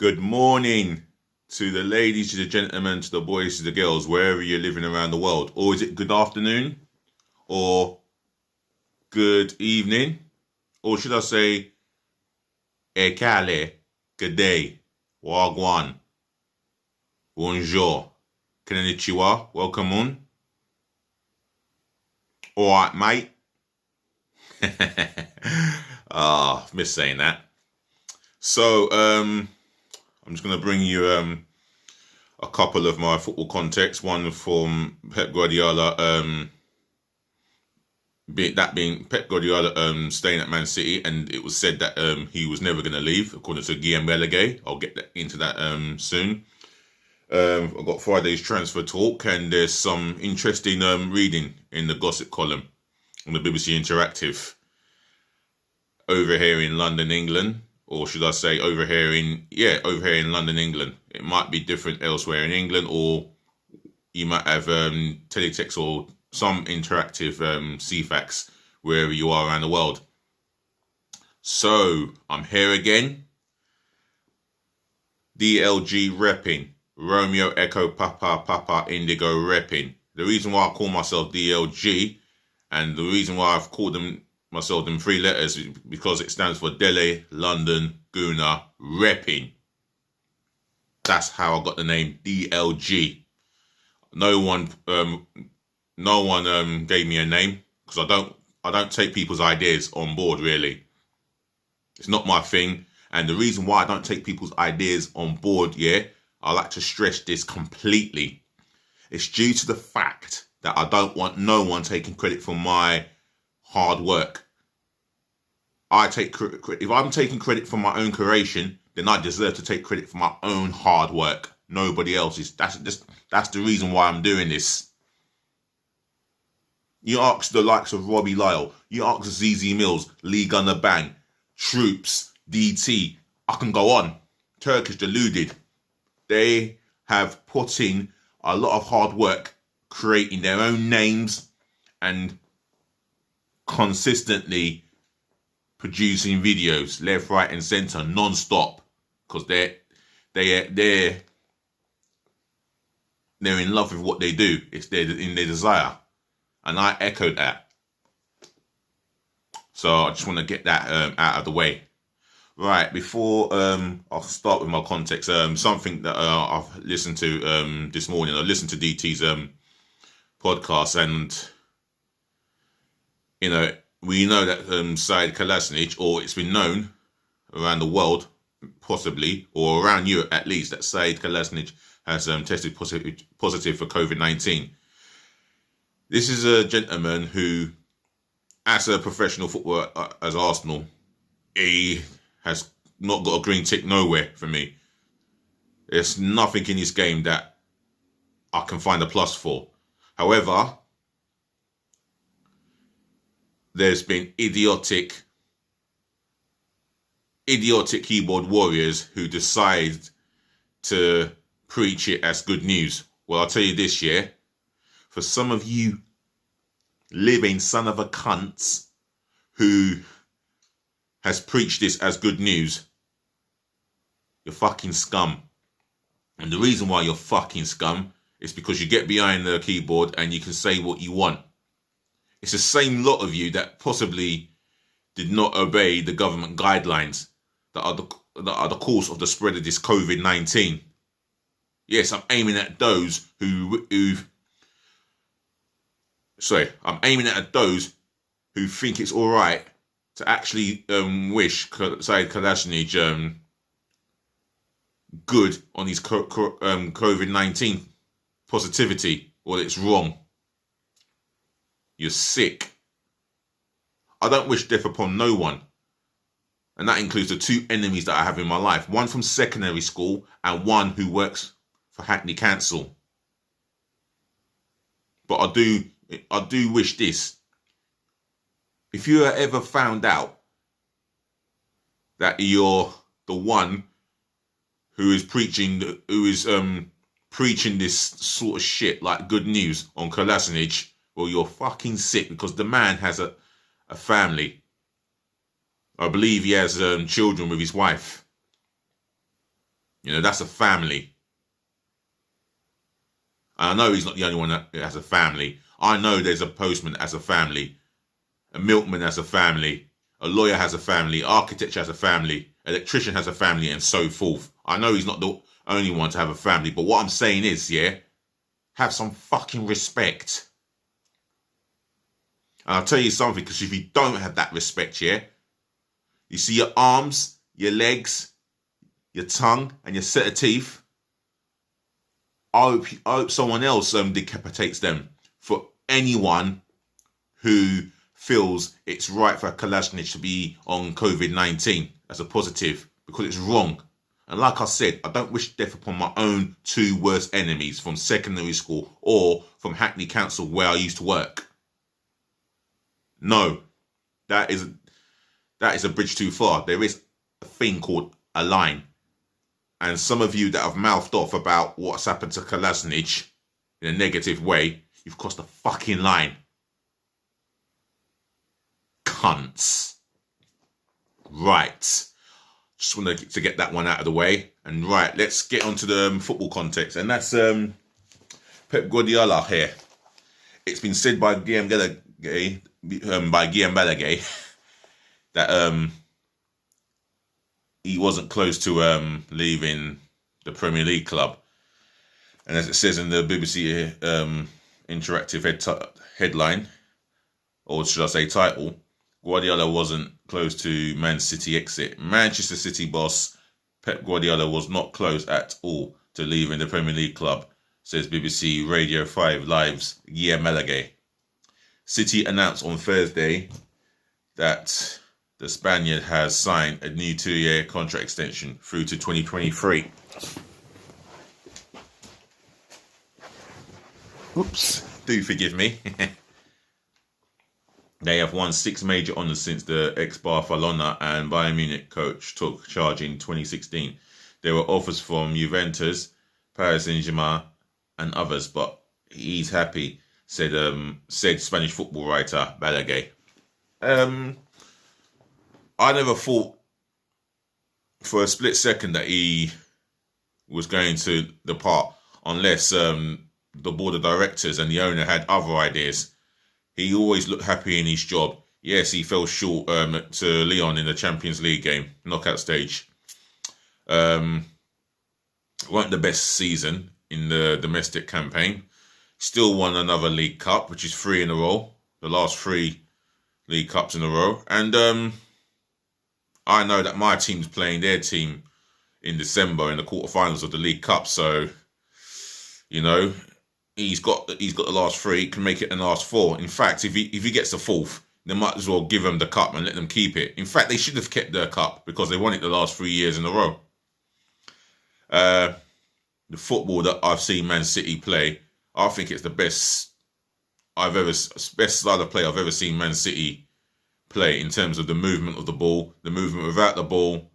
Good morning to the ladies, to the gentlemen, to the boys, to the girls, wherever you're living around the world. Or is it good afternoon? Or good evening? Or should I say, ekale, good day, wagwan, bonjour, konnichiwa, welcome on. Alright, mate. Miss saying that. So, I'm just going to bring you a couple of my football contexts. One from Pep Guardiola, being Pep Guardiola staying at Man City, and it was said that he was never going to leave, according to Guillaume Belegay. I'll get into that soon. I've got Friday's transfer talk, and there's some interesting reading in the gossip column on the BBC Interactive over here in London, England. Or should I say over here in London, England. It might be different elsewhere in England, or you might have teletext or some interactive CFAX wherever you are around the world. So, I'm here again. DLG Reppin. Romeo Echo Papa Papa Indigo Reppin. The reason why I call myself DLG, and the reason why I've called myself in 3 letters, because it stands for Delhi, London, Guna, Reppin. That's how I got the name DLG. No one gave me a name, because I don't take people's ideas on board, really. It's not my thing. And the reason why I don't take people's ideas on board, I like to stress this completely. It's due to the fact that I don't want no one taking credit for my hard work. I take credit. If I'm taking credit for my own creation, then I deserve to take credit for my own hard work. Nobody else's. That's the reason why I'm doing this. You ask the likes of Robbie Lyle, you ask ZZ Mills, Lee Gunner Bang, Troops, DT. I can go on. Turkish Deluded. They have put in a lot of hard work creating their own names and consistently producing videos left, right, and centre non-stop, because they're in love with what they do. It's in their desire, and I echo that. So I just want to get that out of the way. Right, before I'll start with my context, something that I've listened to this morning. I listened to DT's podcast, and we know that Said Kolasinac, or it's been known around the world, possibly, or around Europe at least, that Said Kolasinac has tested positive for COVID-19. This is a gentleman who, as a professional footballer, as Arsenal, he has not got a green tick nowhere for me. There's nothing in his game that I can find a plus for. However, there's been idiotic keyboard warriors who decide to preach it as good news. Well, I'll tell you this, for some of you living son of a cunts who has preached this as good news, you're fucking scum. And the reason why you're fucking scum is because you get behind the keyboard and you can say what you want. It's the same lot of you that possibly did not obey the government guidelines that are the cause of the spread of this COVID-19. Yes, I'm aiming at those who think it's all right to actually wish Said Kolasinac good on his COVID-19 positivity. Well, it's wrong. You're sick. I don't wish death upon no one. And that includes the 2 enemies that I have in my life. One from secondary school and one who works for Hackney Council. But I do wish this. If you are ever found out that you're the one who is preaching this sort of shit like good news on Kolasinac, well, you're fucking sick, because the man has a family. I believe he has children with his wife. You know, that's a family. And I know he's not the only one that has a family. I know there's a postman that has a family. A milkman has a family. A lawyer has a family. Architect has a family. Electrician has a family, and so forth. I know he's not the only one to have a family. But what I'm saying is, yeah, have some fucking respect. And I'll tell you something, because if you don't have that respect, yeah, you see your arms, your legs, your tongue, and your set of teeth, I hope someone else decapitates them. For anyone who feels it's right for Kalashnikov to be on COVID-19 as a positive, because it's wrong. And like I said, I don't wish death upon my own two worst enemies from secondary school or from Hackney Council where I used to work. No, that is a bridge too far. There is a thing called a line. And some of you that have mouthed off about what's happened to Kalashnikov in a negative way, you've crossed the fucking line. Cunts. Right. Just wanted to get that one out of the way. And right, let's get onto the football context. And that's Pep Guardiola here. It's been said by Guillaume Balaguer that he wasn't close to leaving the Premier League club. And as it says in the BBC interactive headline, or should I say title, Guardiola wasn't close to Man City exit. Manchester City boss Pep Guardiola was not close at all to leaving the Premier League club, says BBC Radio 5 Live's Guillaume Balaguer. City announced on Thursday that the Spaniard has signed a new 2-year contract extension through to 2023. Oops, do forgive me. They have won 6 major honours since the ex-Barcelona and Bayern Munich coach took charge in 2016. There were offers from Juventus, Paris Saint-Germain and others, but he's happy, said Spanish football writer Balaguer. I never thought for a split second that he was going to depart unless the board of directors and the owner had other ideas. He always looked happy in his job. Yes, he fell short to Lyon in the Champions League game, knockout stage. Weren't the best season in the domestic campaign. Still won another League Cup, which is 3 in a row. The last 3 League Cups in a row. And I know that my team's playing their team in December in the quarterfinals of the League Cup. So, you know, he's got the last 3, can make it the last 4. In fact, if he gets the 4th, they might as well give him the cup and let them keep it. In fact, they should have kept their cup because they won it the last 3 years in a row. The football that I've seen Man City play, I think it's the best style of play I've ever seen Man City play in terms of the movement of the ball, the movement without the ball,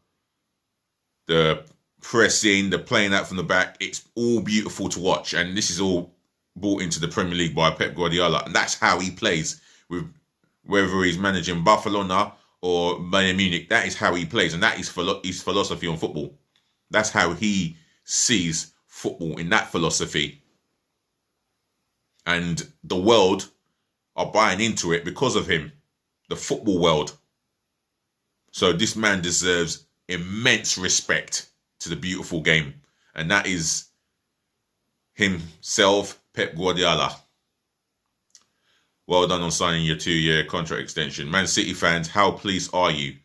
the pressing, the playing out from the back. It's all beautiful to watch, and this is all brought into the Premier League by Pep Guardiola, and that's how he plays, with whether he's managing Barcelona or Bayern Munich. That is how he plays, and that is his philosophy on football. That's how he sees football, in that philosophy. And the world are buying into it because of him, the football world. So this man deserves immense respect to the beautiful game, and that is himself, Pep Guardiola. Well done on signing your 2-year contract extension. Man City fans, how pleased are you?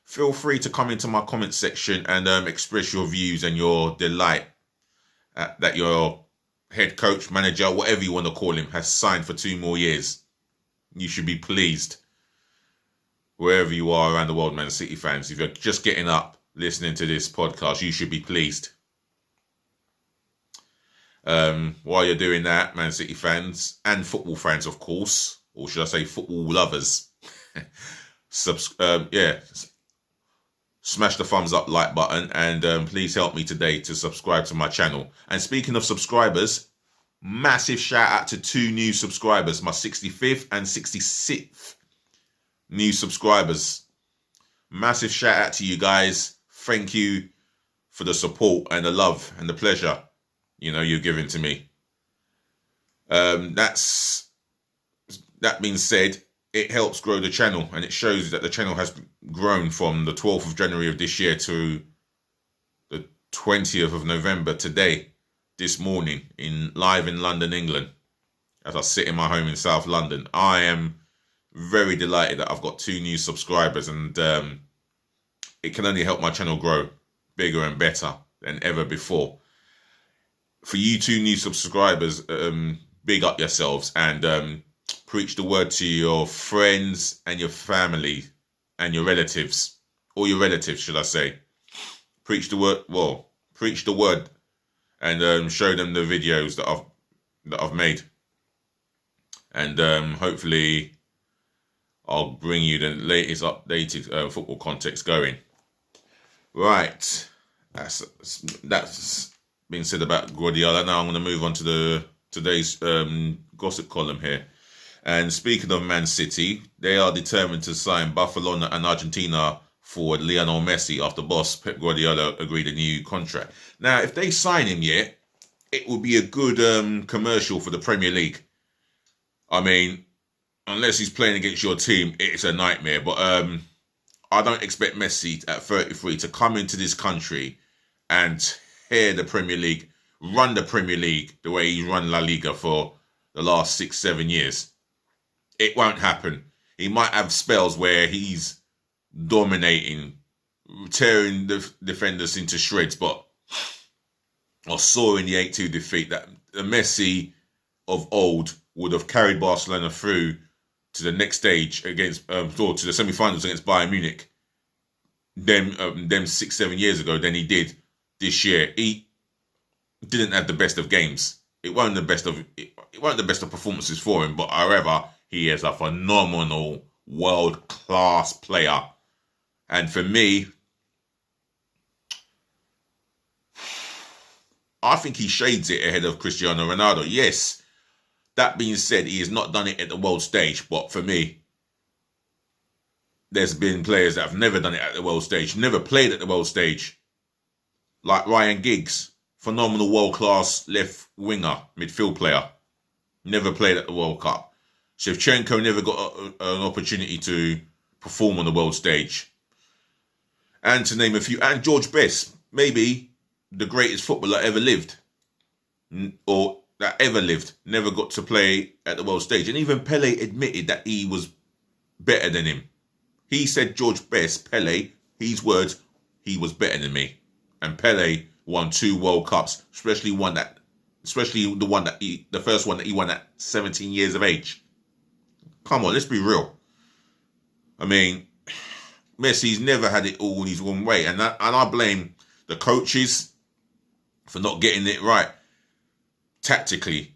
Feel free to come into my comment section and express your views and your delight that your head coach, manager, whatever you want to call him, has signed for 2 more years. You should be pleased. Wherever you are around the world, Man City fans, if you're just getting up listening to this podcast, you should be pleased. While you're doing that, Man City fans and football fans, of course, or should I say football lovers, smash the thumbs up like button, and please help me today to subscribe to my channel. And speaking of subscribers, massive shout out to 2 new subscribers, my 65th and 66th new subscribers. Massive shout out to you guys. Thank you for the support and the love and the pleasure, you're giving to me. That being said, it helps grow the channel, and it shows that the channel has grown from the 12th of January of this year to the 20th of November today, this morning, live in London, England, as I sit in my home in South London. I am very delighted that I've got 2 new subscribers, and it can only help my channel grow bigger and better than ever before. For you 2 new subscribers, big up yourselves, and preach the word to your friends and your family and your relatives, or your relatives, should I say. Preach the word, and show them the videos that I've made, and hopefully I'll bring you the latest updated football context going. Right, that's been said about Guardiola. Now I'm going to move on to today's gossip column here. And speaking of Man City, they are determined to sign Barcelona and Argentina forward Lionel Messi after boss Pep Guardiola agreed a new contract. Now, if they sign him yet, it will be a good commercial for the Premier League. I mean, unless he's playing against your team, it's a nightmare. But I don't expect Messi at 33 to come into this country and tear the Premier League, run the Premier League the way he's run La Liga for the last 6-7 years. It won't happen. He might have spells where he's dominating, tearing the defenders into shreds, but I saw in the 8-2 defeat that the Messi of old would have carried Barcelona through to the next stage against, or to the semi-finals against Bayern Munich. Them 6-7 years ago than he did this year. He didn't have the best of games. It wasn't the best of performances for him, but however, he is a phenomenal world-class player. And for me, I think he shades it ahead of Cristiano Ronaldo. Yes, that being said, he has not done it at the world stage. But for me, there's been players that have never done it at the world stage, never played at the world stage. Like Ryan Giggs, phenomenal world-class left winger, midfield player. Never played at the World Cup. Shevchenko never got an opportunity to perform on the world stage. And to name a few, and George Best, maybe the greatest footballer ever lived, or that ever lived, never got to play at the world stage. And even Pele admitted that he was better than him. He said George Best, Pele, his words, he was better than me. And Pele won 2 World Cups, especially the first one that he won at 17 years of age. Come on, let's be real. I mean, Messi's never had it all his own way, and I blame the coaches for not getting it right tactically.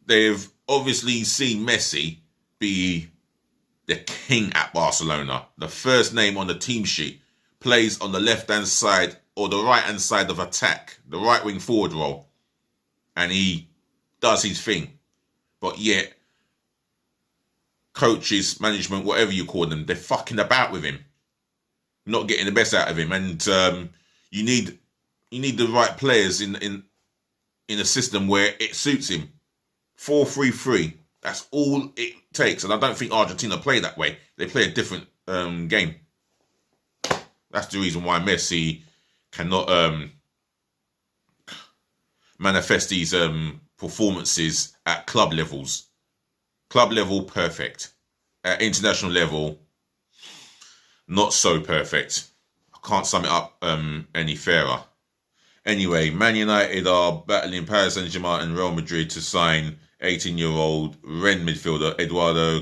They've obviously seen Messi be the king at Barcelona, the first name on the team sheet, plays on the left-hand side or the right-hand side of attack, the right-wing forward role, and he does his thing. But yet, coaches, management, whatever you call them, they're fucking about with him, not getting the best out of him. And you need the right players in a system where it suits him. 4-3-3. That's all it takes. And I don't think Argentina play that way. They play a different game. That's the reason why Messi cannot manifest these performances at club levels. Club level, perfect. At international level, not so perfect. I can't sum it up any fairer. Anyway, Man United are battling Paris Saint-Germain and Real Madrid to sign 18-year-old Rennes midfielder Eduardo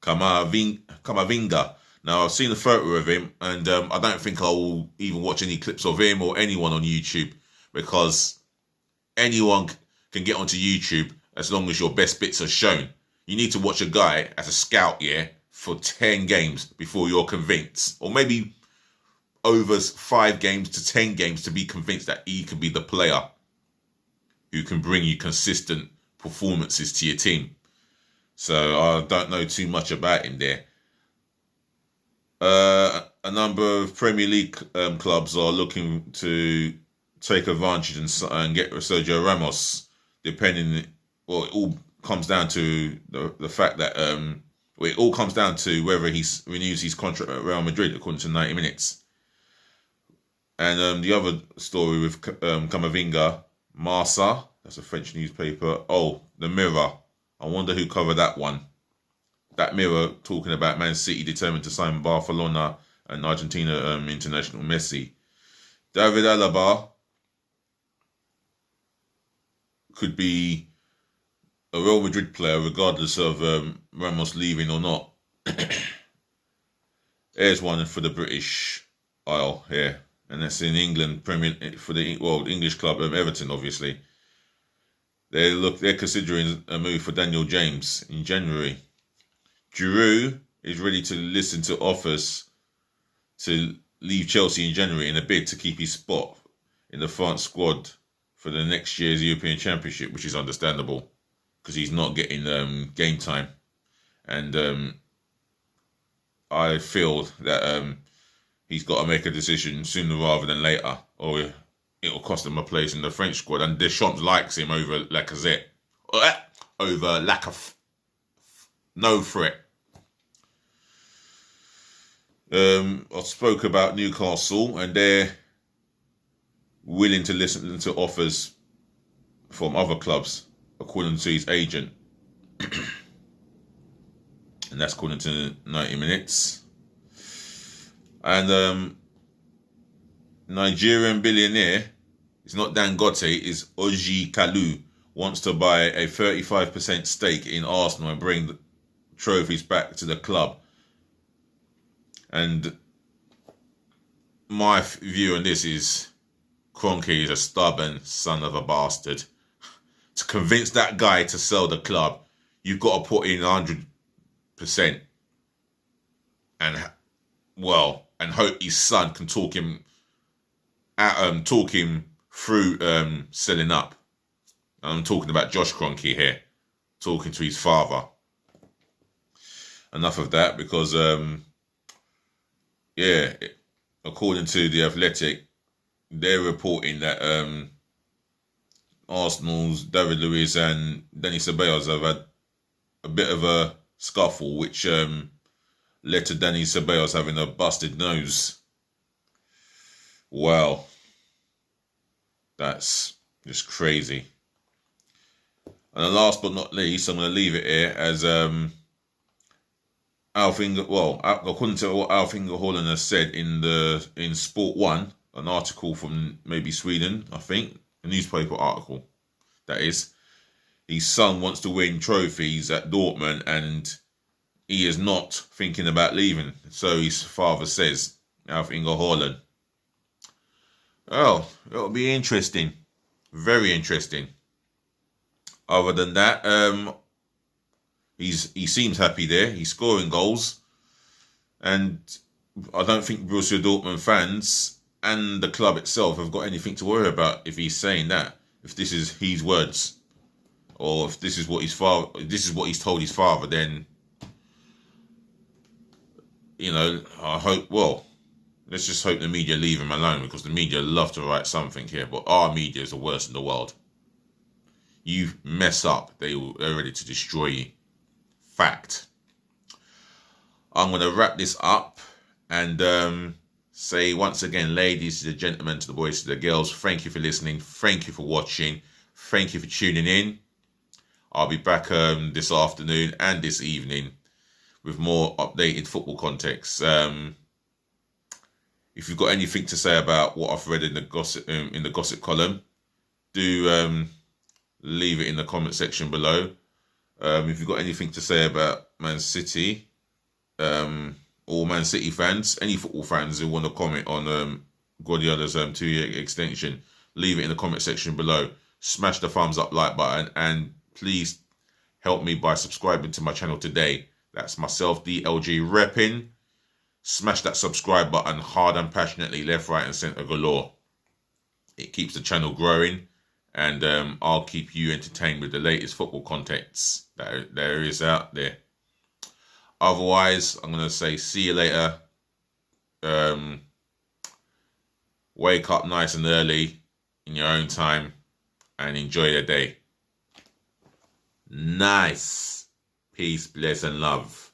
Camavinga. Now, I've seen a photo of him, and I don't think I'll even watch any clips of him or anyone on YouTube, because anyone can get onto YouTube as long as your best bits are shown. You need to watch a guy as a scout, for 10 games before you're convinced, or maybe over 5 games to 10 games to be convinced that he could be the player who can bring you consistent performances to your team. So I don't know too much about him there. a number of Premier League clubs are looking to take advantage and get Sergio Ramos, depending. Well, it all comes down to the fact that it all comes down to whether he renews his contract at Real Madrid, according to 90 Minutes. And the other story with Camavinga, Marca, that's a French newspaper. Oh, the Mirror. I wonder who covered that one. That Mirror talking about Man City determined to sign Barcelona and Argentina international Messi. David Alaba could be a Real Madrid player regardless of Ramos leaving or not. There's one for the British Isle here, and that's in England, for the English club Everton, obviously. They're considering a move for Daniel James in January. Giroud is ready to listen to offers to leave Chelsea in January in a bid to keep his spot in the France squad for the next year's European Championship, which is understandable because he's not getting game time. And I feel that he's got to make a decision sooner rather than later, or it'll cost him a place in the French squad. And Deschamps likes him over Lacazette, over lack of no threat. I spoke about Newcastle, and they're willing to listen to offers from other clubs, according to his agent. And that's according to 90 Minutes. And Nigerian billionaire, it's not Dangote, it's Oji Kalu, wants to buy a 35% stake in Arsenal and bring the trophies back to the club. And my view on this is Kroenke is a stubborn son of a bastard. To convince that guy to sell the club, you've got to put in 100%. And hope his son can talk him through selling up. I'm talking about Josh Kroenke here, talking to his father. Enough of that, because according to The Athletic, they're reporting that Arsenal's David Luiz and Dani Ceballos have had a bit of a scuffle, which led to Dani Ceballos having a busted nose. Wow. That's just crazy. And last but not least, I'm going to leave it here as according to what Alf-Inge Haaland has said in Sport 1, an article from maybe Sweden, I think, a newspaper article, that is, his son wants to win trophies at Dortmund and he is not thinking about leaving. So his father says, Alf-Inge Haaland. Oh, it'll be interesting. Very interesting. Other than that, he seems happy there. He's scoring goals. And I don't think Borussia Dortmund fans and the club itself have got anything to worry about if he's saying that. If this is his words, or if this is what he's told his father, then, I hope, let's just hope the media leave him alone, because the media love to write something here, but our media is the worst in the world. You mess up, they're ready to destroy you. Fact. I'm going to wrap this up and say once again, ladies, to the gentlemen, to the boys, to the girls, thank you for listening. Thank you for watching. Thank you for tuning in. I'll be back this afternoon and this evening with more updated football context. If you've got anything to say about what I've read in the gossip column, do leave it in the comment section below. If you've got anything to say about Man City, or Man City fans, any football fans who want to comment on Guardiola's 2-year extension, leave it in the comment section below. Smash the thumbs up, like button, and please help me by subscribing to my channel today. That's myself, DLG Reppin. Smash that subscribe button hard and passionately, left, right and centre galore. It keeps the channel growing, and I'll keep you entertained with the latest football contents that there is out there. Otherwise, I'm going to say see you later. wake up nice and early in your own time and enjoy the day. Nice. Peace, bless, and love.